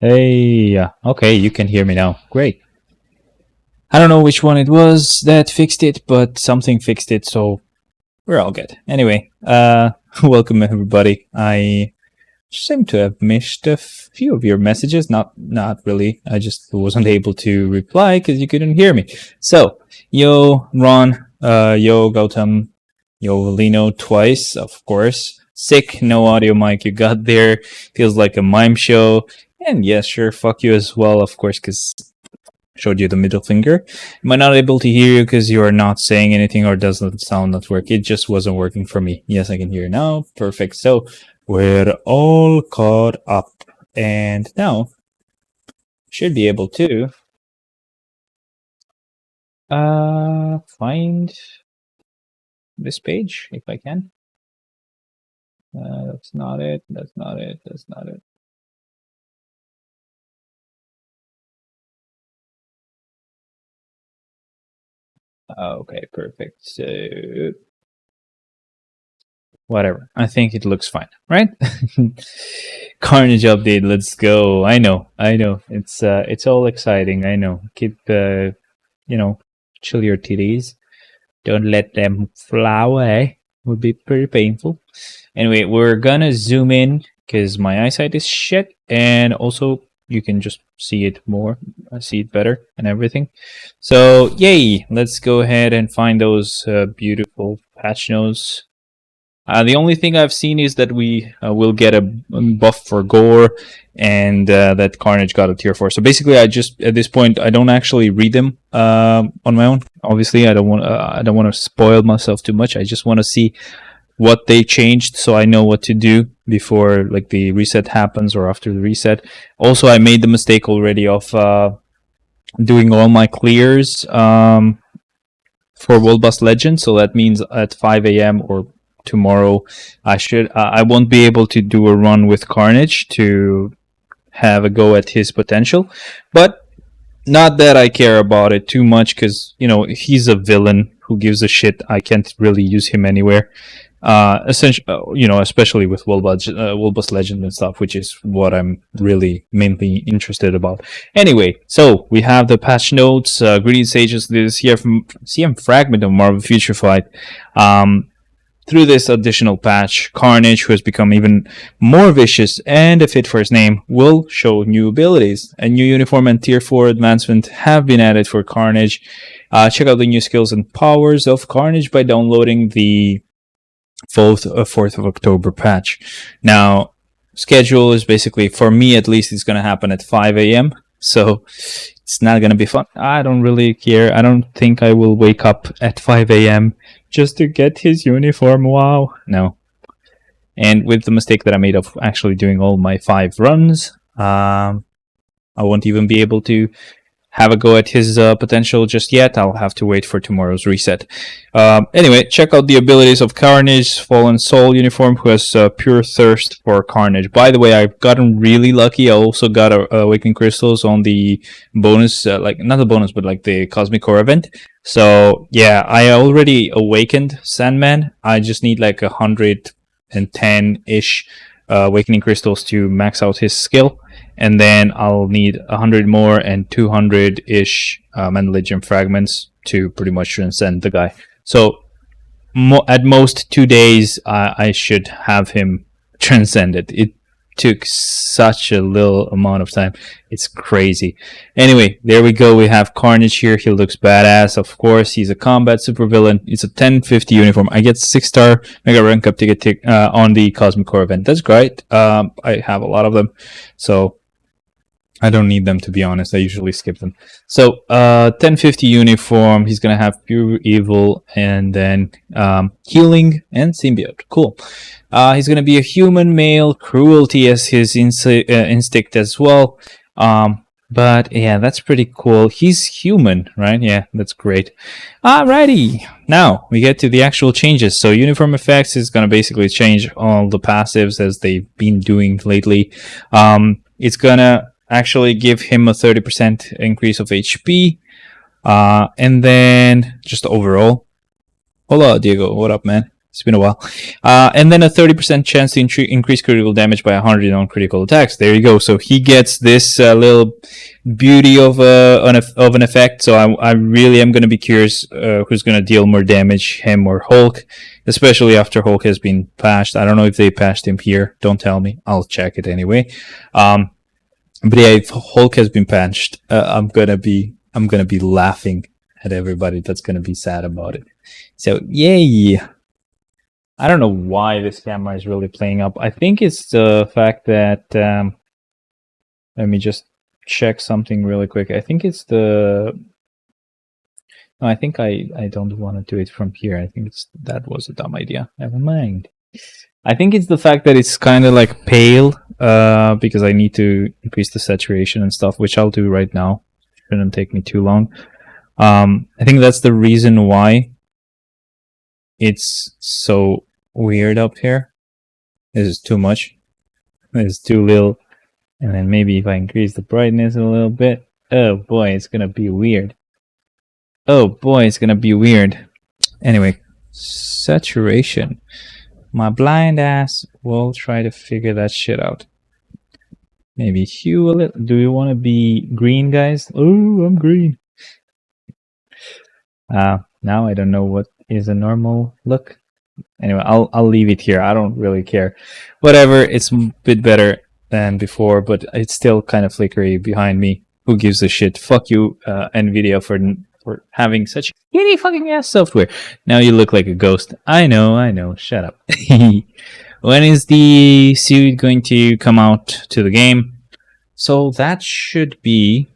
Hey, okay, you can hear me now. Great. I don't know which one it was that fixed it, but something fixed it, so we're all good. Anyway, welcome everybody. I seem to have missed a few of your messages. Not really. I just wasn't able to reply because you couldn't hear me. So, yo, Ron, yo, Gautam, yo, Lino, twice, of course. Sick, no audio mic you got there. Feels like a mime show. And yes, sure, fuck you as well, of course, because showed you the middle finger. Am I not able to hear you because you are not saying anything or does the sound not work? It just wasn't working for me. Yes, I can hear you now. Perfect. So we're all caught up. And now should be able to find this page if I can. That's not it. That's not it. That's not it. Okay, perfect. So whatever. I think it looks fine, right? Carnage update. Let's go. I know. It's all exciting. I know. Keep chill your titties. Don't let them fly away. Would be pretty painful. Anyway, we're gonna zoom in because my eyesight is shit, and also you can just see it more, see it better, and everything. So yay! Let's go ahead and find those beautiful patch notes. The only thing I've seen is that we will get a buff for gore, and that Carnage got a tier 4. So basically, I just at this point I don't actually read them on my own. Obviously, I don't want to spoil myself too much. I just want to see what they changed, so I know what to do before like the reset happens or after the reset. Also, I made the mistake already of doing all my clears for World Boss Legend. So that means at 5 a.m. or tomorrow I won't be able to do a run with Carnage to have a go at his potential, but not that I care about it too much because he's a villain. Who gives a shit? I can't really use him anywhere, especially with World Boss Legend and stuff, which is what I'm really mainly interested about. Anyway, so we have the patch notes. Greedy Sages, this here from CM fragment of Marvel Future Fight. Through this additional patch, Carnage, who has become even more vicious and a fit for his name, will show new abilities. A new uniform and tier 4 advancement have been added for Carnage. Check out the new skills and powers of Carnage by downloading the 4th of October patch. Now, schedule is basically, for me at least, it's going to happen at 5 a.m. So it's not going to be fun. I don't really care. I don't think I will wake up at 5 a.m. just to get his uniform. Wow. No. And with the mistake that I made of actually doing all my 5 runs, I won't even be able to have a go at his potential just yet. I'll have to wait for tomorrow's reset. Anyway, check out the abilities of Carnage, Fallen Soul uniform, who has pure thirst for Carnage. By the way, I've gotten really lucky. I also got Awakening Crystals on the bonus, not the bonus, but like the Cosmic Core event. So yeah, I already awakened Sandman. I just need like 110-ish Awakening Crystals to max out his skill. And then I'll need 100 more and 200-ish Mandaligium fragments to pretty much transcend the guy. So at most 2 days, I should have him transcended. It took such a little amount of time. It's crazy. Anyway, there we go. We have Carnage here. He looks badass. Of course, he's a combat supervillain. It's a 1050 uniform. I get 6-star Mega Rank Up ticket on the Cosmic Core event. That's great. I have a lot of them. So I don't need them, to be honest. I usually skip them. So 1050 uniform. He's going to have pure evil and then healing and symbiote. Cool. He's going to be a human male, cruelty as his instinct as well. But yeah, that's pretty cool. He's human, right? Yeah, that's great. Alrighty. Now we get to the actual changes. So uniform effects is going to basically change all the passives as they've been doing lately. It's going to actually give him a 30% increase of HP. And then just overall. Hola, Diego. What up, man? It's been a while. And then a 30% chance to increase critical damage by 100 on critical attacks. There you go. So he gets this little beauty of an effect. So I really am going to be curious who's going to deal more damage, him or Hulk, especially after Hulk has been patched. I don't know if they patched him here. Don't tell me. I'll check it anyway. But yeah, if Hulk has been patched, I'm gonna be laughing at everybody that's gonna be sad about it. So yay! I don't know why this camera is really playing up. I think it's the fact that let me just check something really quick. I think it's the. No, I think I don't want to do it from here. I think that was a dumb idea. Never mind. I think it's the fact that it's kind of like pale, because I need to increase the saturation and stuff, which I'll do right now. Shouldn't take me too long. I think that's the reason why it's so weird up here. This is too much. This is too little. And then maybe if I increase the brightness a little bit, oh boy, it's gonna be weird. Oh boy, it's gonna be weird. Anyway, saturation. My blind ass will try to figure that shit out. Maybe hue a little. Do you want to be green, guys? Oh, I'm green. Now I don't know what is a normal look. Anyway, I'll leave it here. I don't really care. Whatever. It's a bit better than before, but it's still kind of flickery behind me. Who gives a shit? Fuck you, Nvidia, for having such shitty fucking ass software. Now you look like a ghost. I know. Shut up. When is the suit going to come out to the game? So that should be,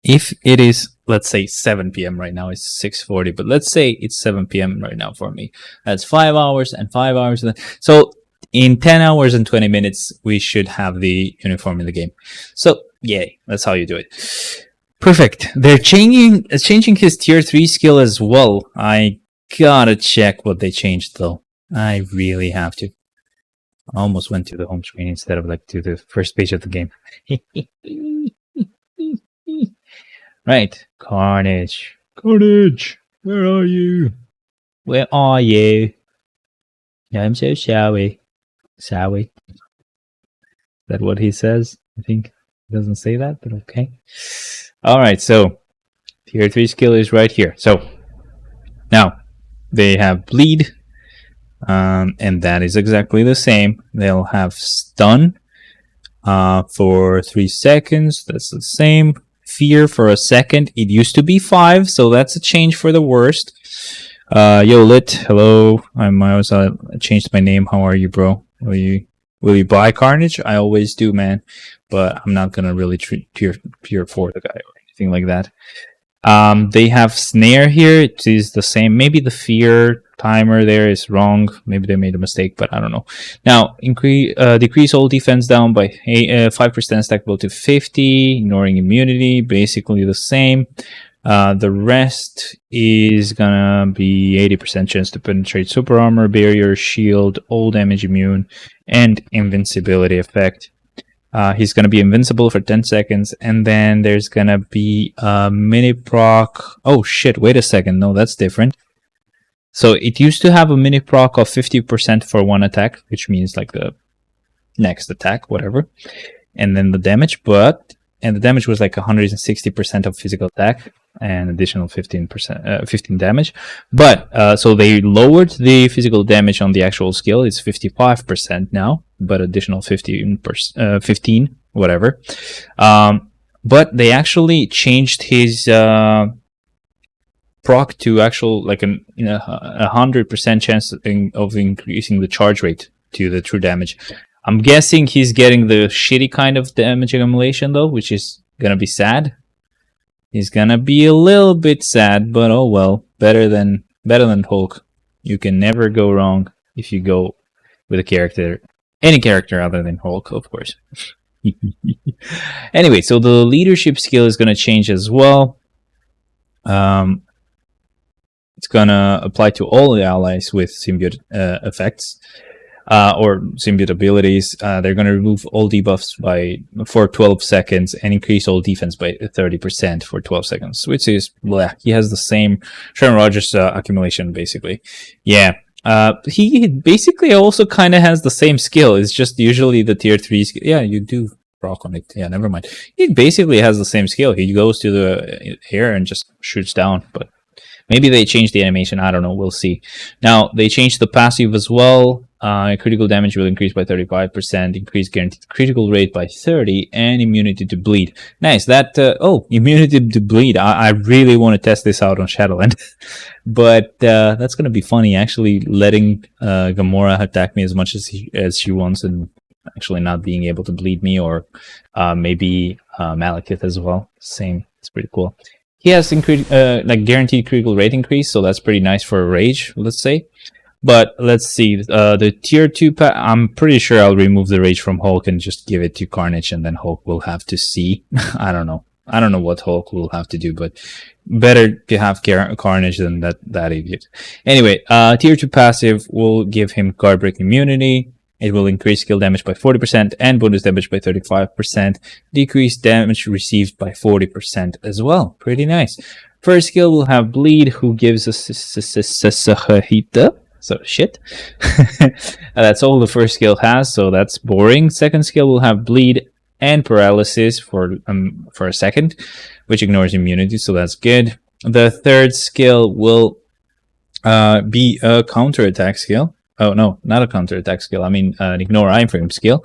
if it is, let's say 7 p.m. right now. It's 6:40, but let's say it's 7 p.m. right now for me. That's 5 hours and 5 hours. So in 10 hours and 20 minutes, we should have the uniform in the game. So yay, that's how you do it. Perfect. They're changing his tier 3 skill as well. I gotta check what they changed though. I really have to. I almost went to the home screen instead of like to the first page of the game. Right. Carnage. Carnage! Where are you? Where are you? I'm so sorry. Sorry. Is that what he says? I think he doesn't say that, but okay. Alright, so tier 3 skill is right here. So now they have bleed, and that is exactly the same. They'll have stun for 3 seconds. That's the same. Fear for a second. It used to be 5, so that's a change for the worst. Yo Lit, hello. I also changed my name. How are you, bro? Will you buy Carnage? I always do, man. But I'm not gonna really treat tier 4 the guy or anything like that. They have snare here. It is the same. Maybe the fear timer there is wrong. Maybe they made a mistake, but I don't know. Now decrease all defense down by 5% stackable to 50, ignoring immunity. Basically the same. The rest is gonna be 80% chance to penetrate super armor, barrier, shield, all damage immune, and invincibility effect. He's going to be invincible for 10 seconds, and then there's going to be a mini proc. Oh shit, wait a second. No, that's different. So it used to have a mini proc of 50% for one attack, which means like the next attack, whatever. And then the damage, and the damage was like 160% of physical attack and additional 15 damage. But so they lowered the physical damage on the actual skill. It's 55% now, but additional 15 whatever. But they actually changed his proc to actual like a 100% chance of increasing the charge rate to the true damage. I'm guessing he's getting the shitty kind of damage accumulation though, which is gonna be sad. He's gonna be a little bit sad, but oh well. Better than Hulk. You can never go wrong if you go with a character, any character other than Hulk, of course. Anyway, so the leadership skill is gonna change as well. It's gonna apply to all the allies with symbiote effects. Or symbiote abilities. They're going to remove all debuffs for 12 seconds and increase all defense by 30% for 12 seconds, which is bleh. He has the same Sharon Rogers accumulation, basically. Yeah. He basically also kind of has the same skill. It's just usually the tier 3 skill. Yeah, you do proc on it. Yeah, never mind. He basically has the same skill. He goes to the air and just shoots down. But maybe they changed the animation. I don't know. We'll see. Now, they changed the passive as well. Critical damage will increase by 35%, increase guaranteed critical rate by 30, and immunity to bleed. Nice. That, immunity to bleed. I really want to test this out on Shadowland. But that's going to be funny, actually letting Gamora attack me as much as she wants and actually not being able to bleed me, or maybe Malekith as well. Same. It's pretty cool. He has guaranteed critical rate increase, so that's pretty nice for a rage, let's say. But let's see, the tier 2 I'm pretty sure I'll remove the rage from Hulk and just give it to Carnage, and then Hulk will have to see. I don't know what Hulk will have to do, but better to have Carnage than that idiot. Anyway, tier 2 passive will give him guard break immunity. It will increase skill damage by 40% and bonus damage by 35%. Decrease damage received by 40% as well. Pretty nice. First skill will have bleed, who gives us Sahita. So shit. That's all the first skill has, so that's boring. Second skill will have bleed and paralysis for a second, which ignores immunity, so that's good. The third skill will be a counterattack skill. Oh no, not a counterattack skill. I mean an ignore iframe skill.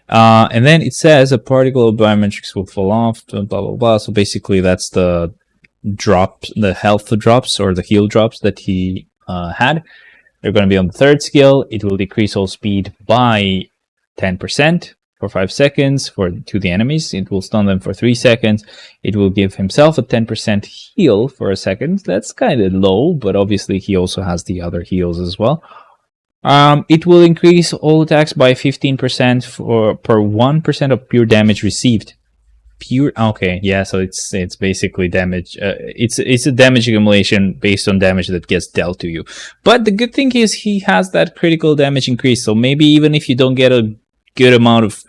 And then it says a particle of biometrics will fall off. Blah blah blah. So basically, that's the drops, the health drops or the heal drops that he had. They're going to be on the third skill. It will decrease all speed by 10% for 5 seconds to the enemies. It will stun them for 3 seconds. It will give himself a 10% heal for a second. That's kind of low, but obviously he also has the other heals as well. It will increase all attacks by 15% per 1% of pure damage received. Okay, yeah, so it's basically damage. It's a damage accumulation based on damage that gets dealt to you. But the good thing is he has that critical damage increase, so maybe even if you don't get a good amount of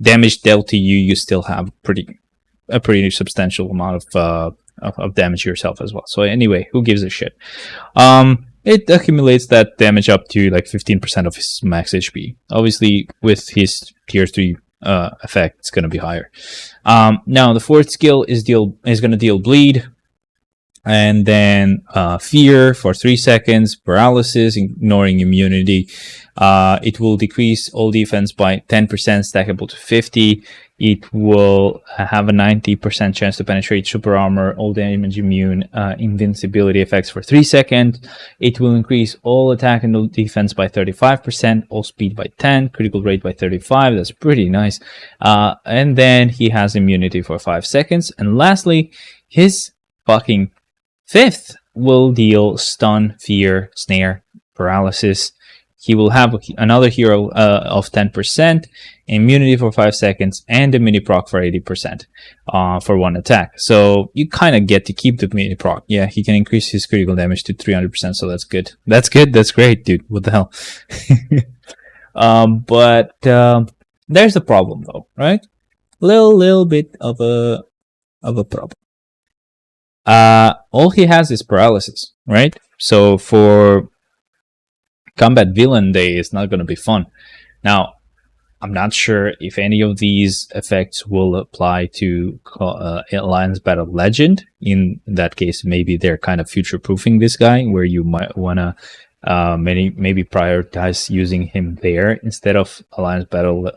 damage dealt to you, you still have a pretty substantial amount of damage yourself as well. So anyway, who gives a shit? It accumulates that damage up to like 15% of his max HP. Obviously, with his tier 3 effect, it's going to be higher. Now the fourth skill is going to deal bleed, and then fear for 3 seconds, paralysis, ignoring immunity. It will decrease all defense by 10%, stackable to 50. It will have a 90% chance to penetrate super armor, all damage immune, invincibility effects for 3 seconds. It will increase all attack and all defense by 35%, all speed by 10, critical rate by 35. That's pretty nice. And then he has immunity for 5 seconds. And lastly, his fucking fifth will deal stun, fear, snare, paralysis. He will have another hero of 10%, immunity for 5 seconds, and a mini proc for 80% for one attack. So you kind of get to keep the mini proc. Yeah, he can increase his critical damage to 300%, so that's good. That's good. That's great, dude. What the hell? But there's a problem, though, right? Little bit of a problem. All he has is paralysis, right? So for Combat Villain Day is not going to be fun. Now, I'm not sure if any of these effects will apply to Alliance Battle Legend. In that case, maybe they're kind of future-proofing this guy, where you might want to maybe prioritize using him there instead of Alliance Battle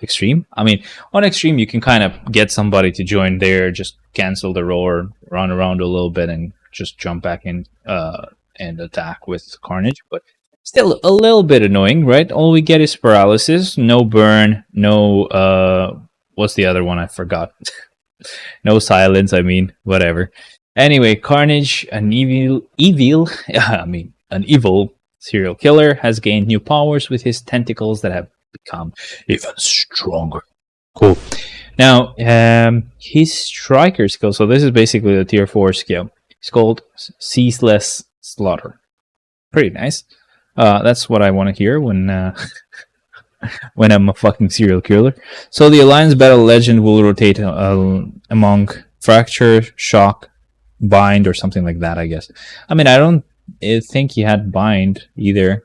Extreme. I mean, on Extreme, you can kind of get somebody to join there, just cancel the roar, run around a little bit, and just jump back in and attack with Carnage. But still a little bit annoying, right? All we get is paralysis, no burn, no what's the other one? I forgot. No silence, I mean, whatever. Anyway, Carnage, an evil serial killer, has gained new powers with his tentacles that have become even stronger. Cool. Now, his striker skill, so this is basically the tier 4 skill. It's called Ceaseless Slaughter. Pretty nice. That's what I want to hear when when I'm a fucking serial killer. So the Alliance Battle Legend will rotate among Fracture, Shock, Bind, or something like that, I guess. I mean, I don't think he had Bind either.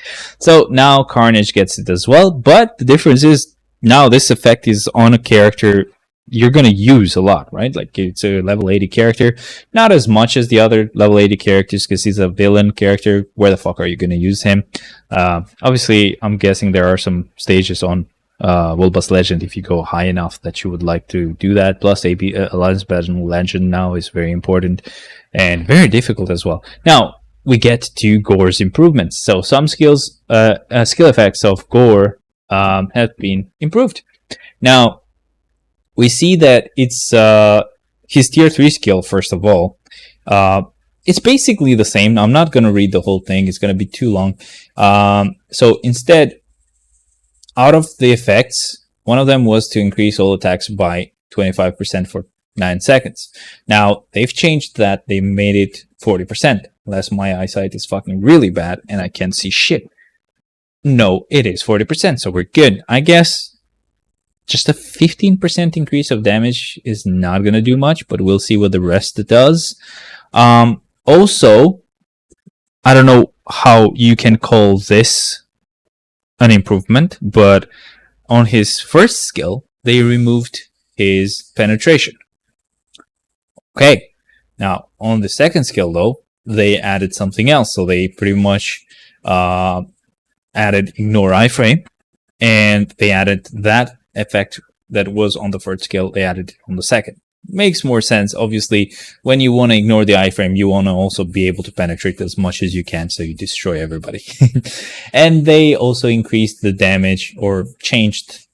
So now Carnage gets it as well, but the difference is now this effect is on a character you're going to use a lot, right? Like it's a level 80 character, not as much as the other level 80 characters because he's a villain character. Where the fuck are you going to use him? Obviously, I'm guessing there are some stages on Will Bust Legend if you go high enough that you would like to do that. Plus, Alliance Battle Legend now is very important and very difficult as well. Now, we get to Gore's improvements. So some skill effects of Gore have been improved. Now, we see that it's his tier 3 skill, first of all. It's basically the same. I'm not going to read the whole thing. It's going to be too long. So instead, out of the effects, one of them was to increase all attacks by 25% for 9 seconds. Now, they've changed that. They made it 40%. Unless my eyesight is fucking really bad and I can't see shit. No, it is 40%, so we're good. I guess just a 15% increase of damage is not going to do much, but we'll see what the rest does. Also, I don't know how you can call this an improvement, but on his first skill, they removed his penetration. Okay, now on the second skill though, they added something else. So they pretty much added ignore iframe, and they added that effect that was on the first skill, they added it on the second. Makes more sense. Obviously, when you want to ignore the iframe, you want to also be able to penetrate as much as you can so you destroy everybody. And they also increased the damage, or changed.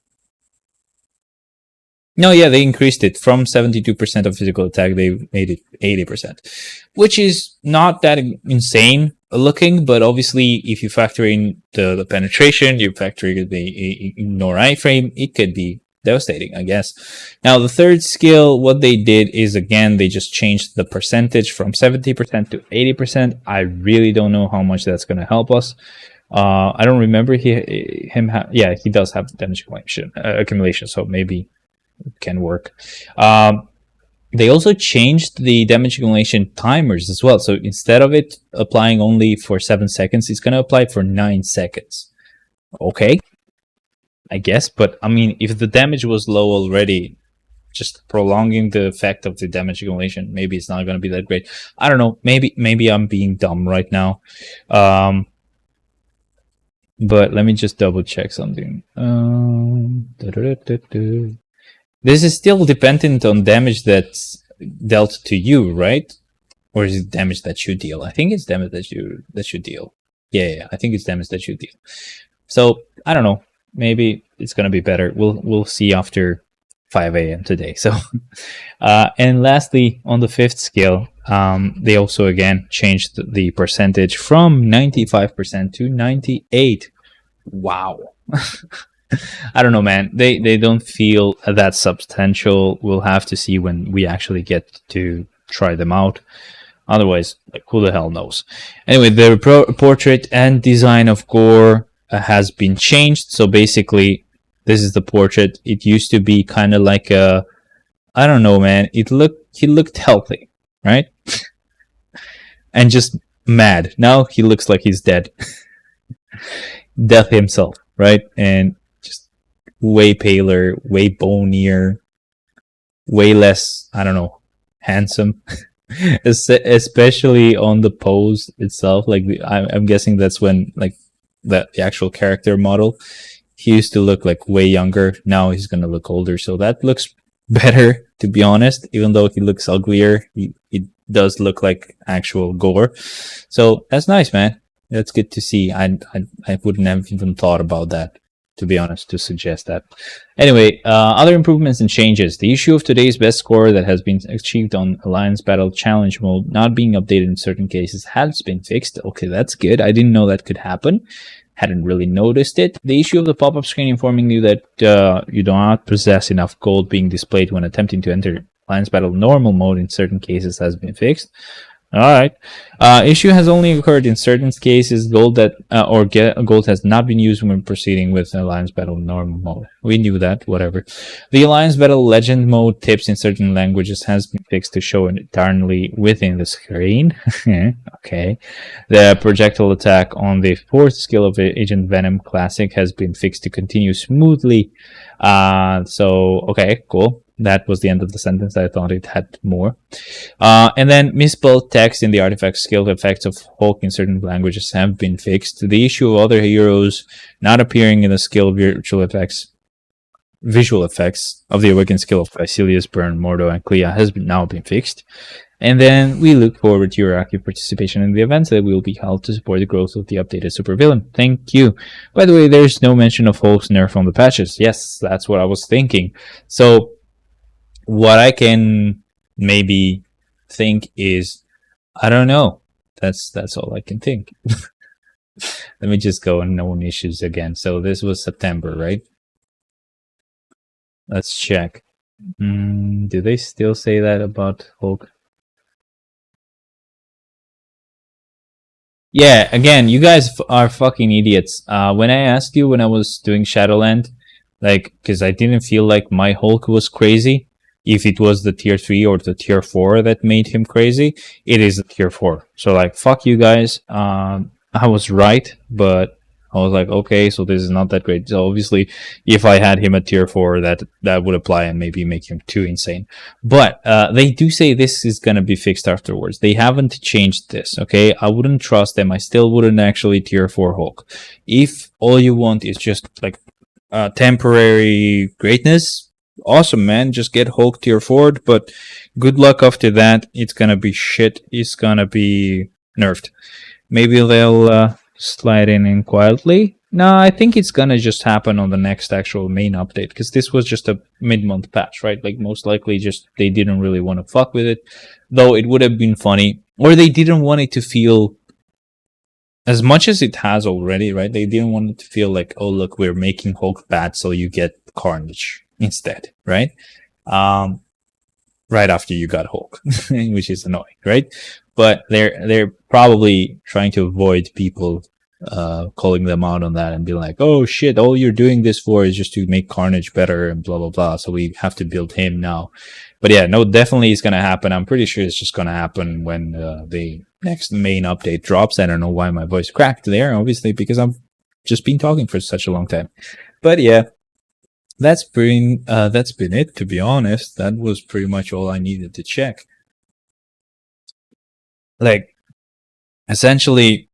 No, yeah, they increased it from 72% of physical attack, they made it 80%, which is not that insane looking, but obviously if you factor in the penetration, you factor in the ignore iframe, it could be devastating, I guess. Now, the third skill, what they did is, again, they just changed the percentage from 70% to 80%. I really don't know how much that's going to help us. I don't remember he does have damage accumulation, so maybe it can work. They also changed the damage accumulation timers as well. So instead of it applying only for 7 seconds, it's going to apply for 9 seconds. Okay, I guess. But I mean, if the damage was low already, just prolonging the effect of the damage accumulation, maybe it's not going to be that great. I don't know. Maybe I'm being dumb right now. But let me just double check something. This is still dependent on damage that's dealt to you, right? Or is it damage that you deal? I think it's damage that you deal. Yeah, I think it's damage that you deal. So I don't know. Maybe it's gonna be better. We'll see after 5 a.m. today. So, and lastly, on the fifth skill, they also again changed the percentage from 95% to 98%. Wow. I don't know, man. They don't feel that substantial. We'll have to see when we actually get to try them out. Otherwise, like, who the hell knows? Anyway, the portrait and design of Gore has been changed. So basically, this is the portrait. It used to be kind of like a, I don't know, man. He looked healthy, right? And just mad. Now he looks like he's dead. Death himself, right? And just way paler, way bonier, way less, I don't know, handsome. Especially on the pose itself. Like, I'm guessing that's when, like, the actual character model, he used to look like way younger. Now he's gonna look older, so that looks better, to be honest. Even though he looks uglier, it does look like actual Gore. So that's nice, man. That's good to see. I wouldn't have even thought about that, to be honest, to suggest that. Anyway, other improvements and changes. The issue of today's best score that has been achieved on Alliance Battle Challenge mode not being updated in certain cases has been fixed. Okay, that's good. I didn't know that could happen. Hadn't really noticed it. The issue of the pop-up screen informing you that you do not possess enough gold being displayed when attempting to enter Alliance Battle normal mode in certain cases has been fixed. All right. Issue has only occurred in certain cases. Gold has not been used when proceeding with Alliance Battle normal mode. We knew that. Whatever. The Alliance Battle Legend mode tips in certain languages has been fixed to show entirely within the screen. Okay. The projectile attack on the 4th skill of Agent Venom Classic has been fixed to continue smoothly. Okay, cool. That was the end of the sentence. I thought it had more. And then misspelled text in the artifact skill effects of Hulk in certain languages have been fixed. The issue of other heroes not appearing in the skill visual effects of the awakened skill of Caecilius, Burn, Mordo, and Clea has now been fixed. And then we look forward to your active participation in the events that will be held to support the growth of the updated supervillain. Thank you. By the way, there's no mention of Hulk's nerf on the patches. Yes, that's what I was thinking. So what I can maybe think is, I don't know. That's all I can think. Let me just go on known issues again. So this was September, right? Let's check. Do they still say that about Hulk? Yeah, again, you guys are fucking idiots. When I asked you when I was doing Shadowland, like, because I didn't feel like my Hulk was crazy, if it was the tier 3 or the tier 4 that made him crazy, it is the tier 4. So, like, fuck you guys. I was right, but I was like, okay, so this is not that great. So, obviously, if I had him at tier 4, that would apply and maybe make him too insane. But they do say this is going to be fixed afterwards. They haven't changed this, okay? I wouldn't trust them. I still wouldn't actually tier 4 Hulk. If all you want is just, like, temporary greatness, awesome, man, just get Hulk tier 4, but good luck after that. It's gonna be shit. It's gonna be nerfed. Maybe they'll slide in quietly. No, I think it's gonna just happen on the next actual main update, because this was just a mid-month patch, right? Like, most likely just they didn't really want to fuck with it, though it would have been funny, or they didn't want it to feel as much as it has already, right? They didn't want it to feel like, oh, look, we're making Hulk bad, so you get Carnage instead, right? Right after you got Hulk, which is annoying, right? But they're probably trying to avoid people calling them out on that and be like, oh shit, all you're doing this for is just to make Carnage better and blah blah blah, so we have to build him now. But yeah, no, definitely it's gonna happen. I'm pretty sure it's just gonna happen when the next main update drops. I don't know why my voice cracked there, obviously because I've just been talking for such a long time. But yeah, that's been it, to be honest. That was pretty much all I needed to check. Like, essentially,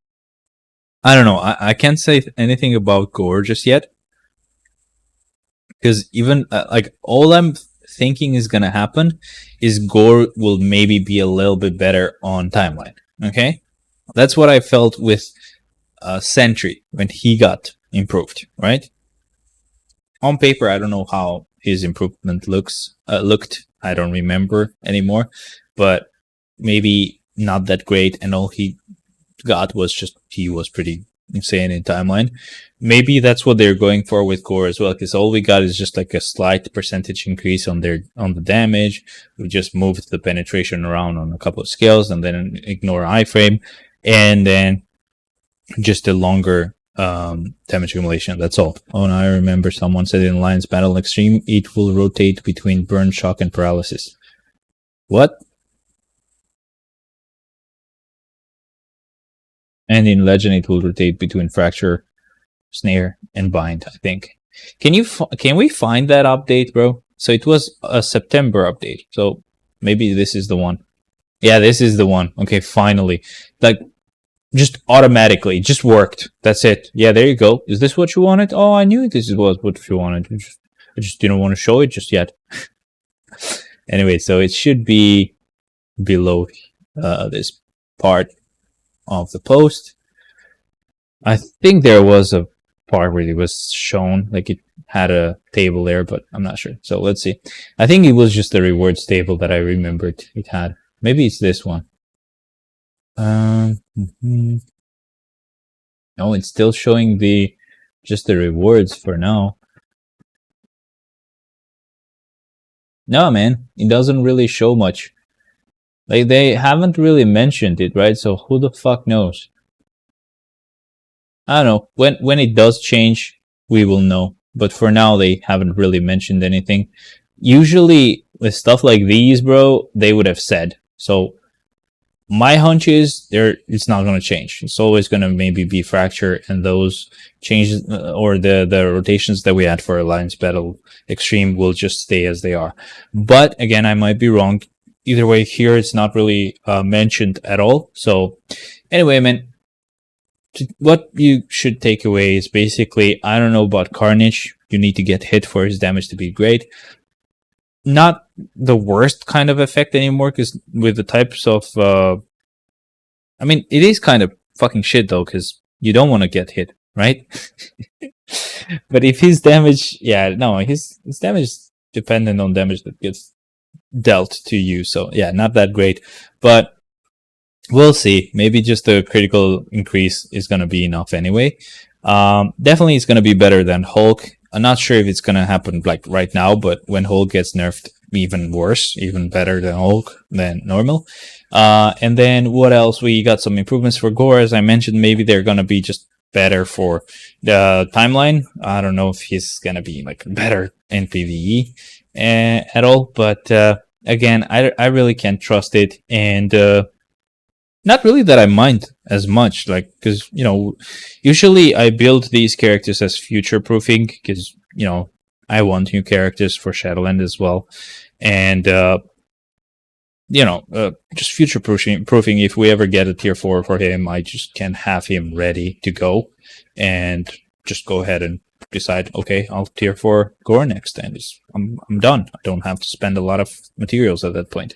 I don't know. I can't say anything about Gore just yet, because even like, all I'm thinking is gonna happen is Gore will maybe be a little bit better on timeline. Okay, that's what I felt with Sentry when he got improved, right? On paper, I don't know how his improvement looked. I don't remember anymore, but maybe not that great, and all he got was just he was pretty insane in timeline. Maybe that's what they're going for with Core as well, because all we got is just like a slight percentage increase on the damage. We just moved the penetration around on a couple of scales and then ignore iframe, and then just a longer damage accumulation. That's all. Oh, and I remember someone said in Alliance Battle Extreme it will rotate between burn, shock, and paralysis. What? And in Legend it will rotate between fracture, snare, and bind, I think. Can we find that update, bro? So it was a September update, so maybe this is the one. Yeah, this is the one. Okay, finally. Like, just automatically, just worked. That's it. Yeah, there you go. Is this what you wanted? Oh, I knew this was what you wanted. I just didn't want to show it just yet. Anyway, so it should be below this part of the post. I think there was a part where it was shown, like it had a table there, but I'm not sure. So let's see. I think it was just the rewards table that I remembered it had. Maybe it's this one. No, it's still showing just the rewards for now. No, man, it doesn't really show much. Like, they haven't really mentioned it, right? So who the fuck knows? I don't know. When it does change, we will know. But for now, they haven't really mentioned anything. Usually, with stuff like these, bro, they would have said. So my hunch is it's not going to change. It's always going to maybe be fracture, and those changes or the rotations that we had for Alliance Battle Extreme will just stay as they are. But again, I might be wrong. Either way, here it's not really mentioned at all. So anyway, man, what you should take away is basically, I don't know about Carnage. You need to get hit for his damage to be great. Not the worst kind of effect anymore, because with the types of I mean, it is kind of fucking shit though, because you don't want to get hit, right? But if his damage, his damage is dependent on damage that gets dealt to you, so yeah, not that great. But we'll see. Maybe just the critical increase is going to be enough anyway. Definitely it's going to be better than Hulk. I'm not sure if it's going to happen like right now, but when Hulk gets nerfed, even worse, even better than Hulk than normal. And then what else? We got some improvements for Gore, as I mentioned. Maybe they're going to be just better for the timeline. I don't know if he's going to be like better in PvE at all, but again, I really can't trust it. And not really that I mind as much, like, because, you know, usually I build these characters as future proofing, because, you know, I want new characters for Shadowland as well. And, you know, just future proofing. If we ever get a tier 4 for him, I just can have him ready to go and just go ahead and decide, okay, I'll tier 4 Gore next, and I'm done. I don't have to spend a lot of materials at that point.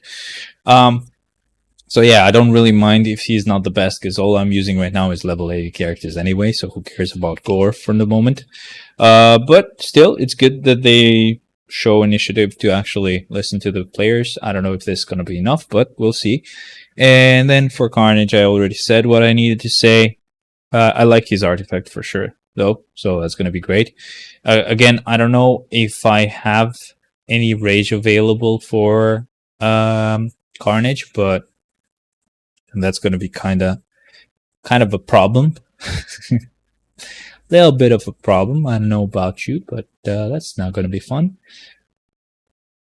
So yeah, I don't really mind if he's not the best, because all I'm using right now is level 80 characters anyway, so who cares about Gore for the moment. But still, it's good that they show initiative to actually listen to the players. I don't know if this is going to be enough, but we'll see. And then for Carnage, I already said what I needed to say. I like his artifact for sure, though, so that's going to be great. Again, I don't know if I have any rage available for Carnage, but that's going to be kind of a problem. Little bit of a problem. I don't know about you, but that's not going to be fun.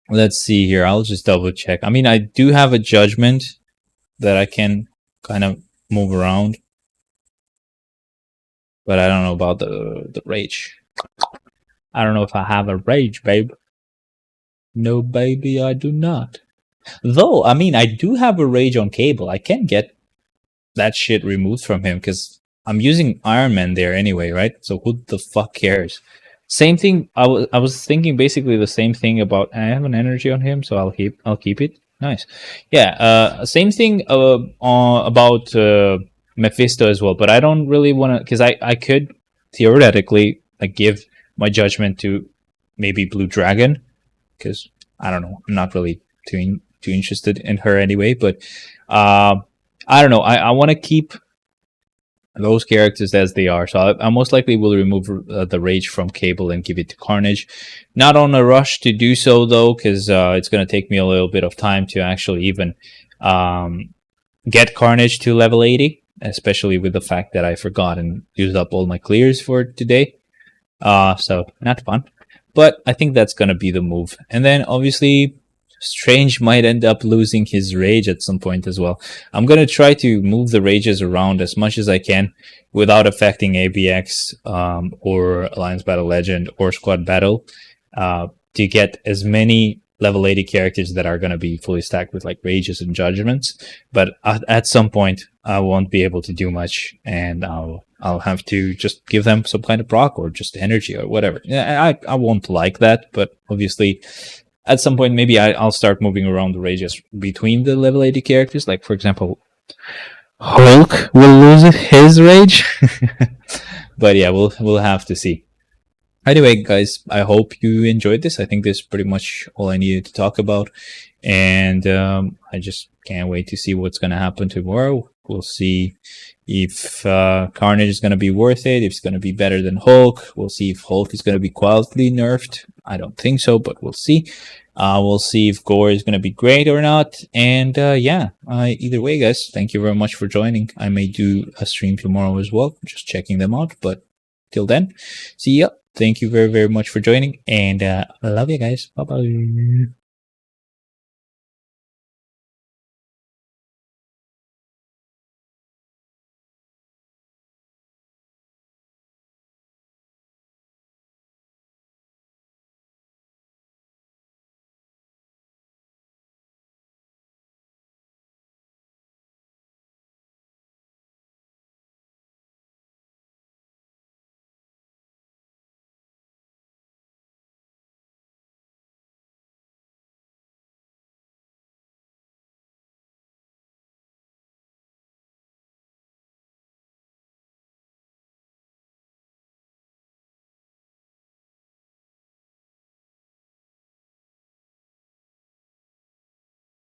Let's see here. I'll just double check. I mean, I do have a judgment that I can kind of move around, but I don't know about the rage. I don't know if I have a rage, babe. No, baby, I do not. Though, I mean, I do have a rage on Cable. I can get that shit removed from him, because I'm using Iron Man there anyway, right? So who the fuck cares? Same thing. I was thinking basically the same thing about. I have an energy on him, so I'll keep it. Nice. Yeah. Same thing about Mephisto as well, but I don't really want to, because I could theoretically like give my judgment to maybe Blue Dragon, because I don't know. I'm not really too interested in her anyway, but I don't know. I want to keep those characters as they are, so I most likely will remove the rage from Cable and give it to Carnage. Not on a rush to do so though, because it's going to take me a little bit of time to actually even get Carnage to level 80, especially with the fact that I forgot and used up all my clears for today. So not fun, but I think that's going to be the move. And then obviously Strange might end up losing his rage at some point as well. I'm going to try to move the rages around as much as I can without affecting ABX or Alliance Battle Legend or Squad Battle to get as many level 80 characters that are going to be fully stacked with like rages and judgments. But at some point, I won't be able to do much, and I'll have to just give them some kind of proc or just energy or whatever. I won't like that, but obviously at some point, maybe I'll start moving around the rages between the level 80 characters. Like, for example, Hulk will lose his rage. But yeah, we'll have to see. Anyway, guys, I hope you enjoyed this. I think this is pretty much all I needed to talk about. And I just can't wait to see what's going to happen tomorrow. We'll see if Carnage is going to be worth it, if it's going to be better than Hulk. We'll see if Hulk is going to be quietly nerfed. I don't think so, but we'll see. We'll see if gore is going to be great or not. And yeah, either way, guys, thank you very much for joining. I may do a stream tomorrow as well, just checking them out. But till then, see ya. Thank you very, very much for joining. And I love you guys. Bye bye.